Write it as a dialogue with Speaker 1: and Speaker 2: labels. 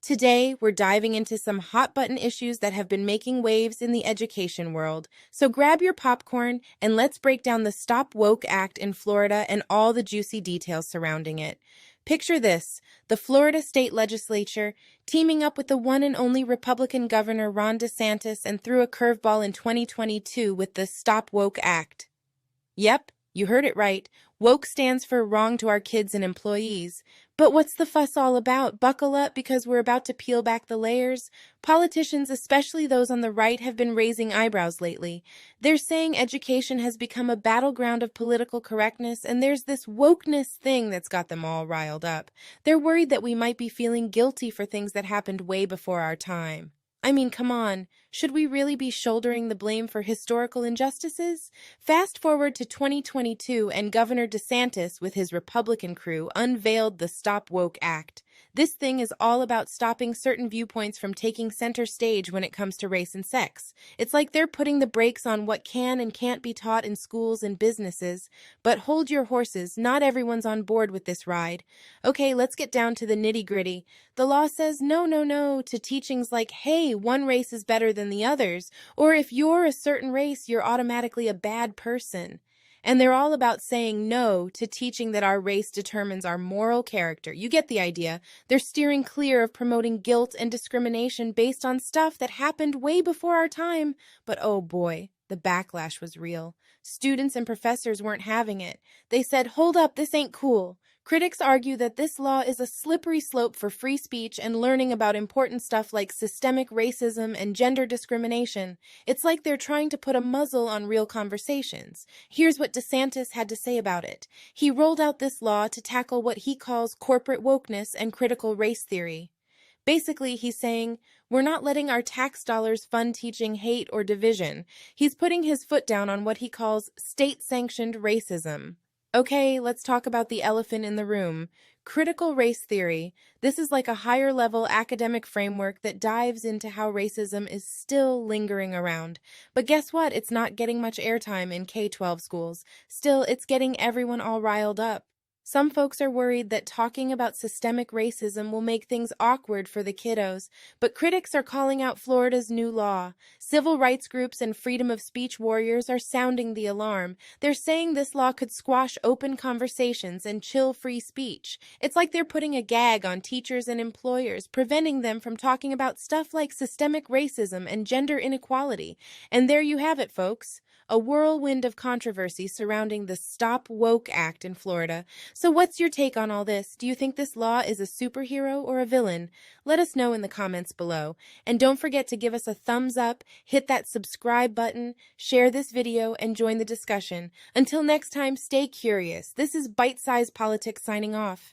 Speaker 1: Today, we're diving into some hot-button issues that have been making waves in the education world. So grab your popcorn and let's break down the Stop Woke Act in Florida and all the juicy details surrounding it. Picture this, the Florida state legislature teaming up with the one and only Republican Governor Ron DeSantis and threw a curveball in 2022 with the Stop Woke Act. Yep, you heard it right. Woke stands for wrong to our kids and employees. But what's the fuss all about? Buckle up because we're about to peel back the layers. Politicians, especially those on the right, have been raising eyebrows lately. They're saying education has become a battleground of political correctness, and there's this wokeness thing that's got them all riled up. They're worried that we might be feeling guilty for things that happened way before our time. I mean, come on, should we really be shouldering the blame for historical injustices? Fast forward to 2022 and Governor DeSantis, with his Republican crew, unveiled the Stop Woke Act. This thing is all about stopping certain viewpoints from taking center stage when it comes to race and sex. It's like they're putting the brakes on what can and can't be taught in schools and businesses. But hold your horses, not everyone's on board with this ride. Okay, let's get down to the nitty-gritty. The law says no to teachings like, hey, one race is better than the others, or if you're a certain race, you're automatically a bad person. And they're all about saying no to teaching that our race determines our moral character. You get the idea. They're steering clear of promoting guilt and discrimination based on stuff that happened way before our time. But oh boy, the backlash was real. Students and professors weren't having it. They said, hold up, this ain't cool. Critics argue that this law is a slippery slope for free speech and learning about important stuff like systemic racism and gender discrimination. It's like they're trying to put a muzzle on real conversations. Here's what DeSantis had to say about it. He rolled out this law to tackle what he calls corporate wokeness and critical race theory. Basically, he's saying, we're not letting our tax dollars fund teaching hate or division. He's putting his foot down on what he calls state-sanctioned racism. Okay, let's talk about the elephant in the room. Critical race theory. This is like a higher-level academic framework that dives into how racism is still lingering around. But guess what? It's not getting much airtime in K-12 schools. Still, it's getting everyone all riled up. Some folks are worried that talking about systemic racism will make things awkward for the kiddos, but critics are calling out Florida's new law. Civil rights groups and freedom of speech warriors are sounding the alarm. They're saying this law could squash open conversations and chill free speech. It's like they're putting a gag on teachers and employers, preventing them from talking about stuff like systemic racism and gender inequality. And there you have it, folks. A whirlwind of controversy surrounding the Stop Woke Act in Florida. So what's your take on all this? Do you think this law is a superhero or a villain? Let us know in the comments below. And don't forget to give us a thumbs up, hit that subscribe button, share this video, and join the discussion. Until next time, stay curious. This is Bite Size Politics signing off.